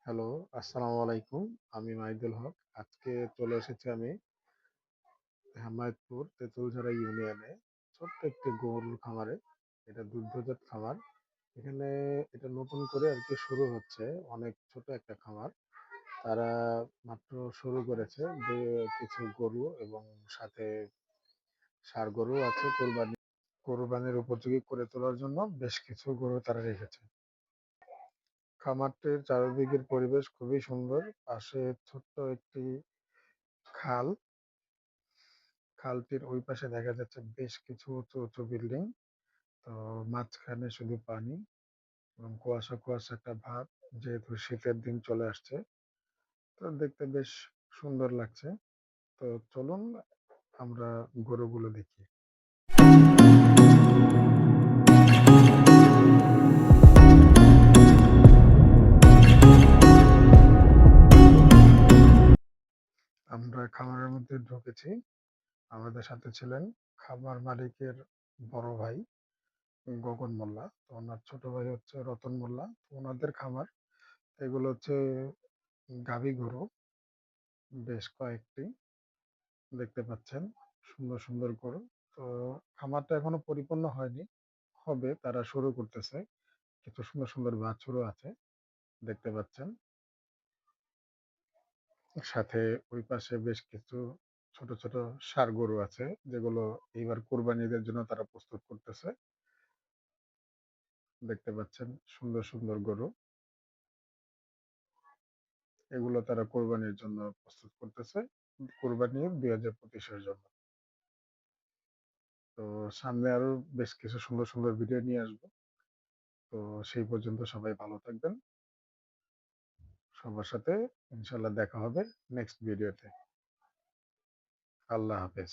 Hello, আসসালামু আলাইকুম। আমি মাহিদুল হক। আজকে চলে এসেছি আমি হেমায়েতপুর তেঁতুলঝাড়া ইউনিয়নে ছোট্ট একটি গরুর খামারে। এটা দুগ্ধজাত খামার। এখানে এটা নতুন করে আরকি শুরু হচ্ছে। অনেক ছোট একটা খামার। তারা মাত্র শুরু করেছে। কিছু গরু এবং সাথে ষাঁড় গরুও আছে কোরবানির উপযোগী করে তোলার জন্য বেশ কিছু গরু তারা রেখেছে। খামারটির চারদিকের পরিবেশ খুবই সুন্দর। পাশে ছোট্ট একটি খাল। খালটির ওই পাশে দেখা যাচ্ছে বেশ কিছু উঁচু উঁচু বিল্ডিং। তো মাঝখানে শুধু পানি এবং কুয়াশা কুয়াশা একটা ভাব, যেহেতু শীতের দিন চলে আসছে। তো দেখতে বেশ সুন্দর লাগছে। তো চলুন আমরা গরুগুলো দেখি। আমরা খামারের মধ্যে ঢুকেছি। আমাদের সাথে ছিলেন খামার মালিকের বড় ভাই গগন মোল্লা। তো ওনার ছোট ভাই হচ্ছে রতন মোল্লা। তো ওনাদের খামার। এগুলো হচ্ছে গাভী গরু বেশ কয়েকটি দেখতে পাচ্ছেন। সুন্দর সুন্দর গরু। তো খামারটা এখনো পরিপূর্ণ হয়নি। হবে, তারা শুরু করতেছে। কিছু সুন্দর সুন্দর বাছুরও আছে দেখতে পাচ্ছেন। সাথে ওই পাশে বেশ কিছু ছোট ছোট ষাঁড় গরু আছে, যেগুলো এইবার কুরবানিদের জন্য তারা প্রস্তুত করতেছে। দেখতে পাচ্ছেন সুন্দর সুন্দর গরু। এগুলো তারা কোরবানির জন্য প্রস্তুত করতেছে। কোরবানির 2025-এর জন্য। তো সামনে আরো বেশ কিছু সুন্দর সুন্দর ভিডিও নিয়ে আসবো। তো সেই পর্যন্ত সবাই ভালো থাকবেন। সবার সাথে ইনশাল্লাহ দেখা হবে নেক্সট ভিডিওতে। আল্লাহ হাফেজ।